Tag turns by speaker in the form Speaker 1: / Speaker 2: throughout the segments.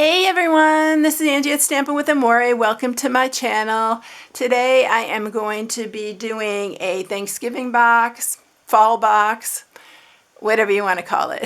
Speaker 1: Hey everyone, this is Angie at Stampin' with Amore. Welcome to my channel. Today I am going to be doing a Thanksgiving box, fall box, whatever you want to call it.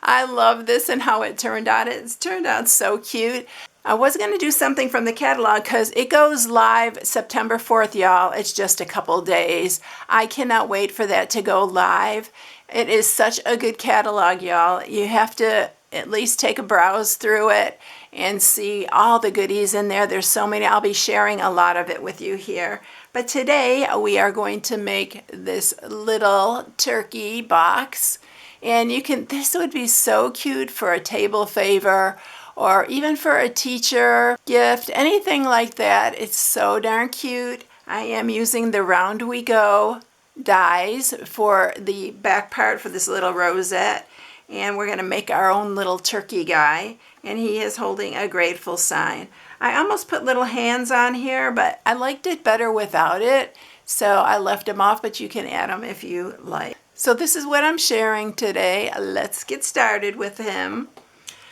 Speaker 1: I love this and how it turned out. It's turned out so cute. I was going to do something from the catalog because it goes live September 4th, y'all. It's just a couple days. I cannot wait for that to go live. It is such a good catalog, y'all. You have to at least take a browse through it and see all the goodies in there. There's so many. I'll be sharing a lot of it with you here. But today we are going to make this little turkey box. And this would be so cute for a table favor or even for a teacher gift, anything like that. It's so darn cute. I am using the Round We Go dies for the back part for this little rosette. And we're going to make our own little turkey guy, and he is holding a grateful sign. I almost put little hands on here, but I liked it better without it, so I left them off, but you can add them if you like. So this is what I'm sharing today. Let's get started with him.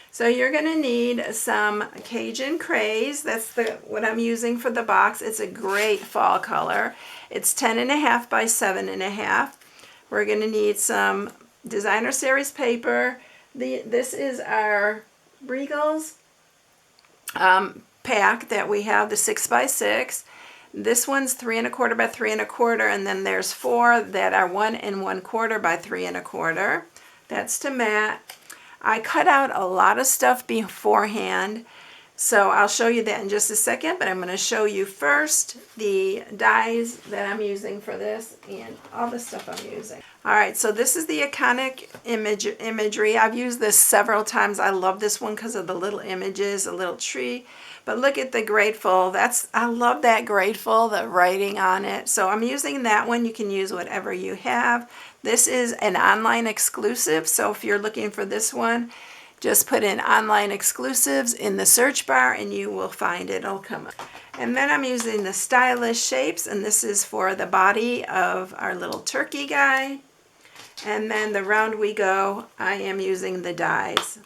Speaker 1: So you're going to need some Cajun Craze. That's what I'm using for the box. It's a great fall color. It's 10.5 by 7.5. We're going to need some Designer Series paper. This is our Regals pack that we have, the 6 by 6. This one's 3 1/4 by 3 1/4, and then there's 4 that are 1 1/4 by 3 1/4. That's to Matt. I cut out a lot of stuff beforehand, so I'll show you that in just a second, but I'm going to show you first the dies that I'm using for this and all the stuff I'm using. Alright, so this is the iconic imagery. I've used this several times. I love this one because of the little images, a little tree. But look at the grateful. I love that grateful, the writing on it. So I'm using that one. You can use whatever you have. This is an online exclusive, so if you're looking for this one, just put in online exclusives in the search bar and you will find it. It'll come up. And then I'm using the stylish shapes, and this is for the body of our little turkey guy. And then the Round We Go, I am using the dies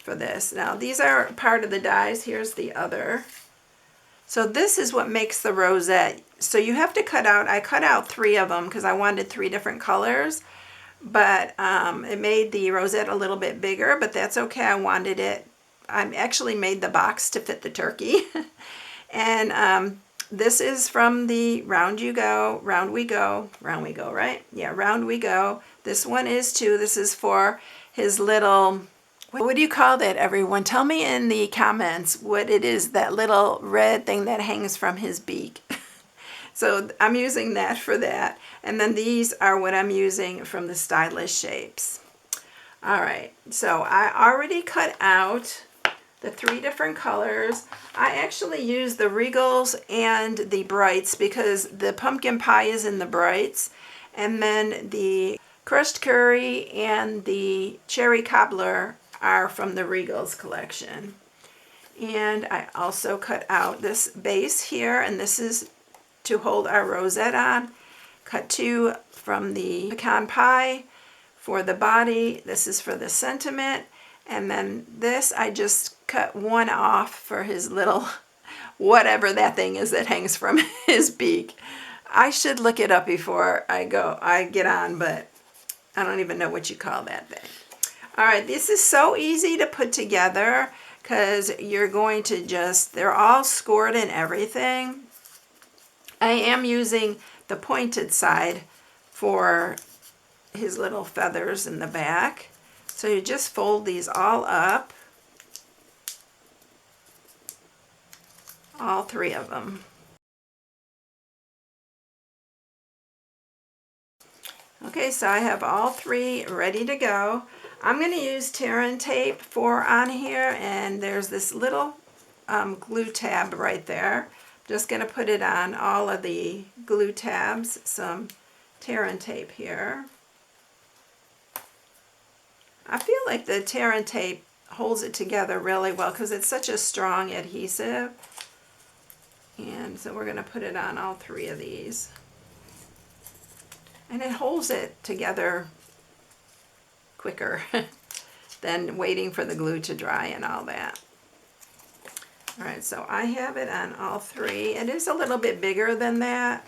Speaker 1: for this. Now these are part of the dies. Here's the other. So this is what makes the rosette. So you have to cut out, I cut out 3 of them because I wanted 3 different colors. But it made the rosette a little bit bigger, but that's okay. I wanted it. I actually made the box to fit the turkey. And this is from the Round We Go, right? Yeah, Round We Go. This one is too. This is for his little, what do you call that, everyone? Tell me in the comments what it is, that little red thing that hangs from his beak. So I'm using that for that. And then these are what I'm using from the stylish shapes. All right, so I already cut out the 3 different colors. I actually used the Regals and the Brights because the pumpkin pie is in the Brights. And then the crushed curry and the cherry cobbler are from the Regals collection. And I also cut out this base here, and this is to hold our rosette on. Cut 2 from the pecan pie for the body. This is for the sentiment. And then this, I just cut 1 off for his little, whatever that thing is that hangs from his beak. I should look it up before I get on, but I don't even know what you call that thing. All right, this is so easy to put together because you're going to they're all scored and everything. I am using the pointed side for his little feathers in the back. So you just fold these all up, all 3 of them. Okay, so I have all 3 ready to go. I'm going to use tear and tape on here, and there's this little glue tab right there. Just going to put it on all of the glue tabs, some tear and tape here. I feel like the tear and tape holds it together really well because it's such a strong adhesive. And so we're going to put it on all 3 of these. And it holds it together quicker than waiting for the glue to dry and all that. All right, so I have it on all three. It is a little bit bigger than that.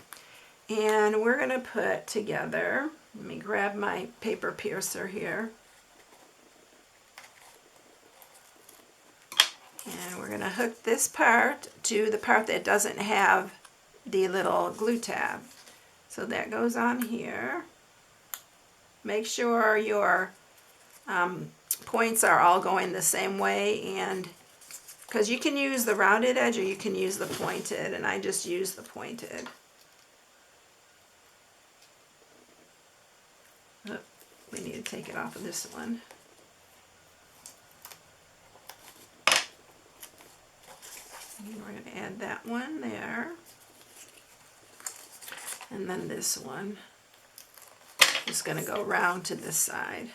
Speaker 1: And we're going to put together, let me grab my paper piercer here. And we're going to hook this part to the part that doesn't have the little glue tab. So that goes on here. Make sure your points are all going the same way, and because you can use the rounded edge or you can use the pointed, and I just use the pointed. Oh, we need to take it off of this one. And we're going to add that one there. And then this one is going to go round to this side.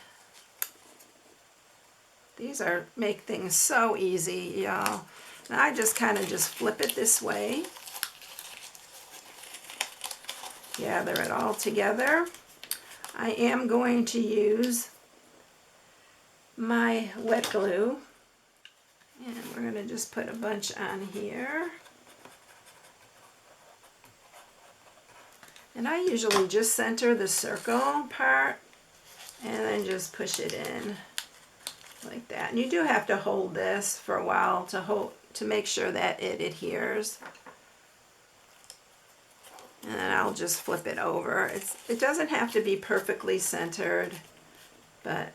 Speaker 1: These make things so easy, y'all. And I just kind of just flip it this way. Gather it all together. I am going to use my wet glue. And we're going to just put a bunch on here. And I usually just center the circle part and then just push it in like that. And you do have to hold this for a while to make sure that it adheres. And then I'll just flip it over. It doesn't have to be perfectly centered, but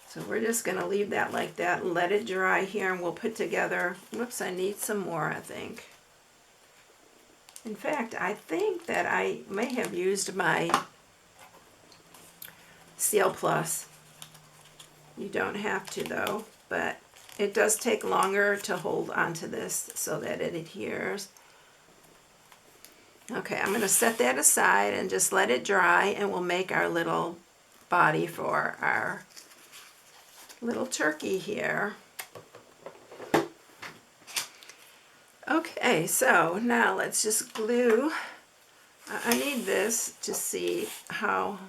Speaker 1: so we're just going to leave that like that and let it dry here, and we'll put together, whoops, I need some more, I think. In fact, I think that I may have used my Seal Plus. You don't have to though, but it does take longer to hold onto this so that it adheres. Okay, I'm going to set that aside and just let it dry, and we'll make our little body for our little turkey here. Okay, so now let's just glue. I need this to see how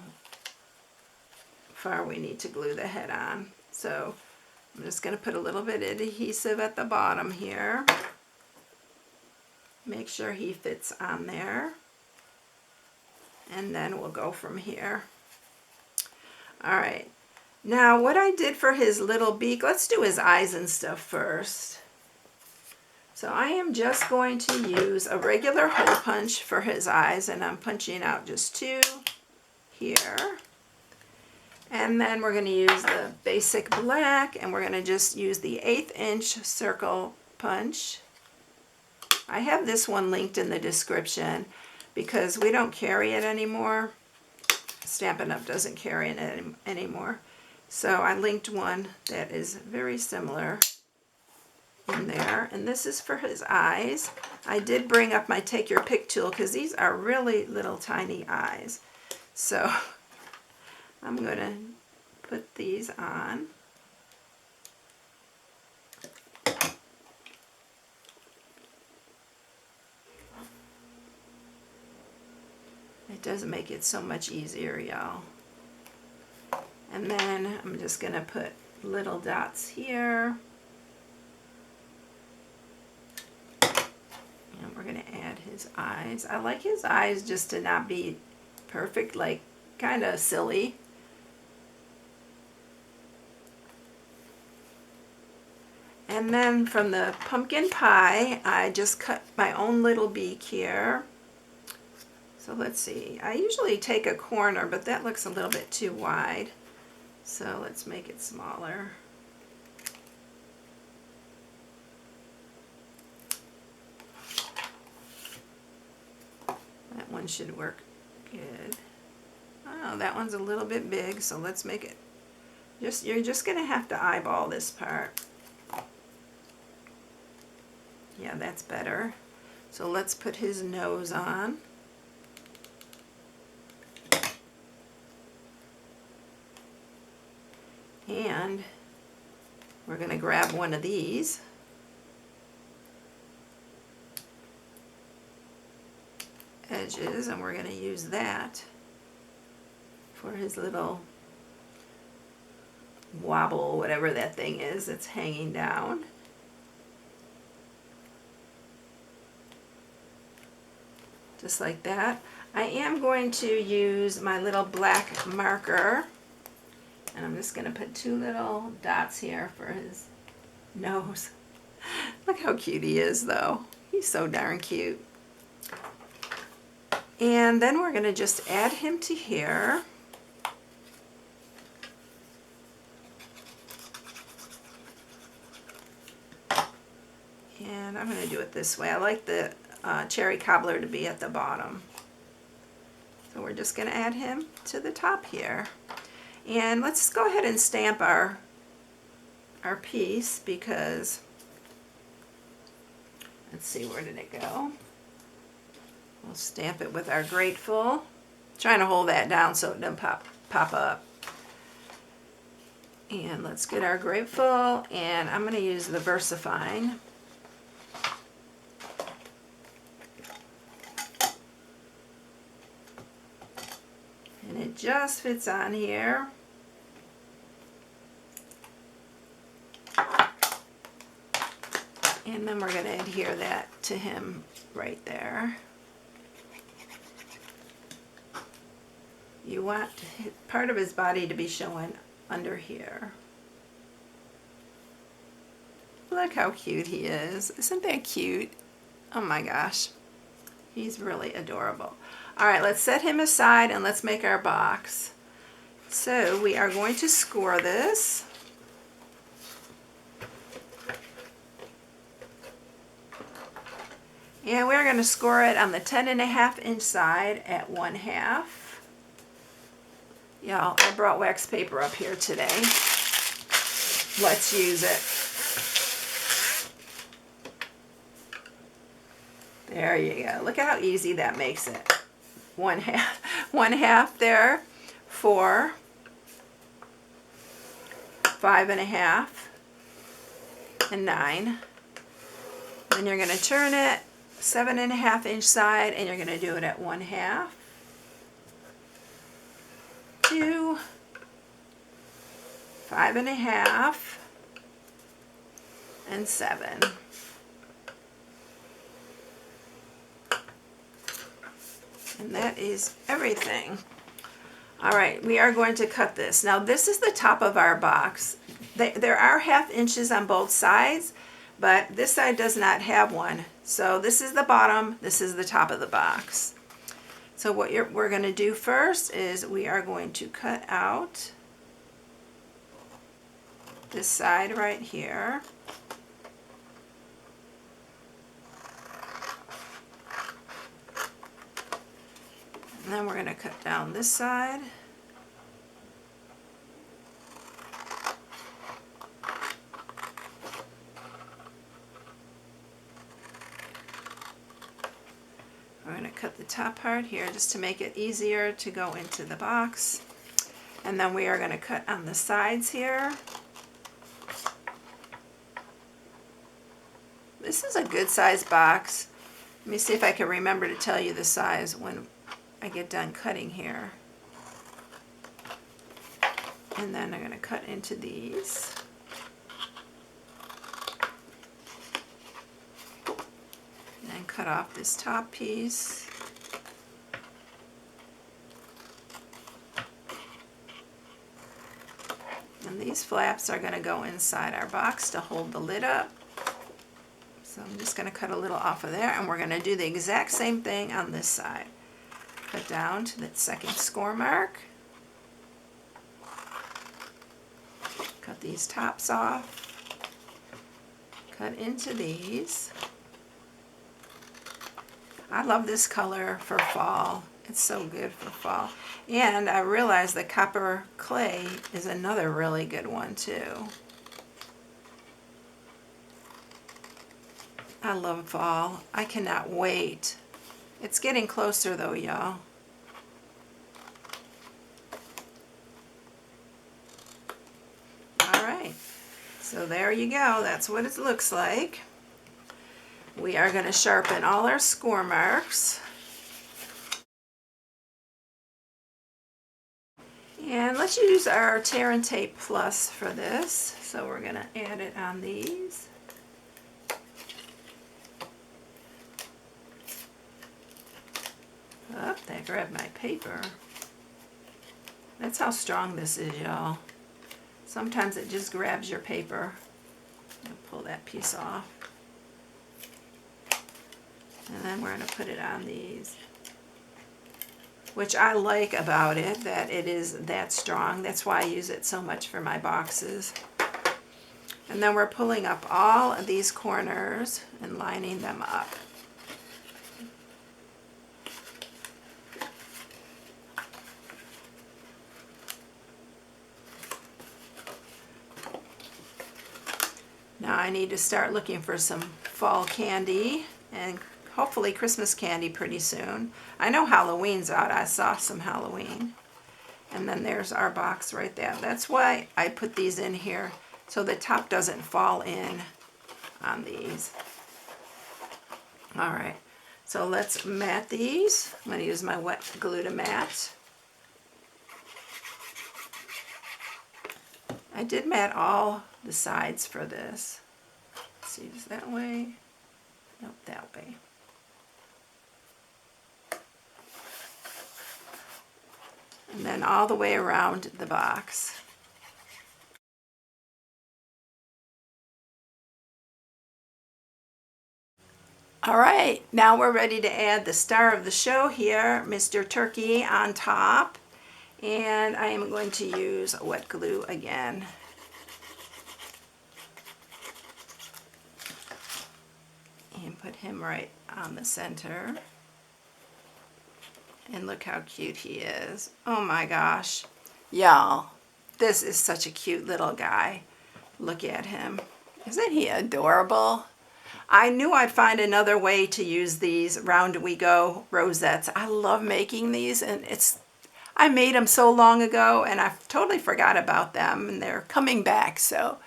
Speaker 1: far we need to glue the head on. So I'm just going to put a little bit of adhesive at the bottom here. Make sure he fits on there. And then we'll go from here. All right. Now what I did for his little beak, let's do his eyes and stuff first. So I am just going to use a regular hole punch for his eyes, and I'm punching out just 2 here. And then we're going to use the basic black, and we're going to just use the 1/8 inch circle punch. I have this one linked in the description because we don't carry it anymore. Stampin' Up! Doesn't carry it anymore. So I linked one that is very similar in there, and this is for his eyes. I did bring up my Take Your Pick tool because these are really little tiny eyes. So I'm going to put these on. It does make it so much easier, y'all. And then I'm just going to put little dots here. And we're going to add his eyes. I like his eyes just to not be perfect, like kind of silly. And then from the pumpkin pie, I just cut my own little beak here. So let's see. I usually take a corner, but that looks a little bit too wide. So let's make it smaller. That one should work good. Oh, that one's a little bit big, so let's make it. You're just going to have to eyeball this part. Yeah, that's better. So let's put his nose on. And we're going to grab one of these. Edges, and we're going to use that for his little wobble, whatever that thing is that's hanging down. Just like that. I am going to use my little black marker, and I'm just going to put 2 little dots here for his nose. Look how cute he is, though. He's so darn cute. And then we're going to just add him to here. And I'm going to do it this way. I like the cherry cobbler to be at the bottom. So we're just going to add him to the top here. And let's go ahead and stamp our piece, because, let's see, where did it go? We'll stamp it with our grateful. Trying to hold that down so it doesn't pop up. And let's get our grateful, and I'm going to use the VersaFine. And it just fits on here. And then we're going to adhere that to him right there. You want part of his body to be showing under here. Look how cute he is. Isn't that cute? Oh my gosh. He's really adorable. All right, let's set him aside and let's make our box. So we are going to score this. And we're going to score it on the 10.5 inch side at 1/2. Y'all, I brought wax paper up here today. Let's use it. There you go. Look at how easy that makes it. 1/2 there for 5.5 and 9. Then you're going to turn it 7.5 inch side, and you're going to do it at 1/2. 2, 5.5, and 7. And that is everything. All right, we are going to cut this. Now this is the top of our box. There are 1/2 inches on both sides, but this side does not have one. So this is the bottom, this is the top of the box. So what we're going to do first is we are going to cut out this side right here. And then we're going to cut down this side. We're going to cut the top part here just to make it easier to go into the box. And then we are going to cut on the sides here. This is a good size box. Let me see if I can remember to tell you the size when I get done cutting here. And then I'm going to cut into these. And cut off this top piece. And these flaps are going to go inside our box to hold the lid up. So I'm just going to cut a little off of there, and we're going to do the exact same thing on this side. Cut down to that second score mark. Cut these tops off. Cut into these. I love this color for fall. It's so good for fall. And I realized that copper clay is another really good one too. I love fall. I cannot wait. It's getting closer though, y'all. All right. So there you go. That's what it looks like. We are going to sharpen all our score marks. And let's use our Tear and Tape Plus for this. So we're going to add it on these. Oh, that grabbed my paper. That's how strong this is, y'all. Sometimes it just grabs your paper. I'll pull that piece off. And then we're going to put it on these. Which I like about it, that it is that strong. That's why I use it so much for my boxes. And then we're pulling up all of these corners and lining them up. Now I need to start looking for some fall candy and hopefully Christmas candy pretty soon. I know Halloween's out. I saw some Halloween. And then there's our box right there. That's why I put these in here so the top doesn't fall in on these. All right, so let's mat these. I'm going to use my wet glue to mat. I did mat all the sides for this. Let's see, is that way? Nope, that way. And then all the way around the box. All right, now we're ready to add the star of the show here, Mr. Turkey on top. And I am going to use wet glue again. And put him right on the center. And look how cute he is. Oh my gosh. Y'all, this is such a cute little guy. Look at him. Isn't he adorable? I knew I'd find another way to use these Round We Go rosettes. I love making these, and I made them so long ago and I totally forgot about them, and they're coming back. So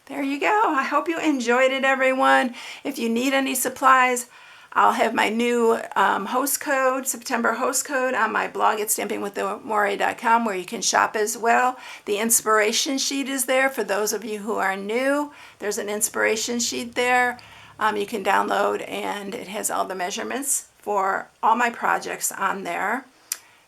Speaker 1: there you go. I hope you enjoyed it, everyone. If you need any supplies, I'll have my new host code, September host code, on my blog at stampingwithamore.com, where you can shop as well. The inspiration sheet is there for those of you who are new. There's an inspiration sheet there you can download, and it has all the measurements for all my projects on there.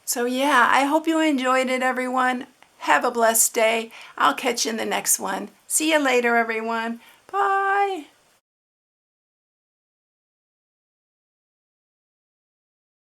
Speaker 1: So yeah, I hope you enjoyed it, everyone. Have a blessed day. I'll catch you in the next one. See you later, everyone. Bye.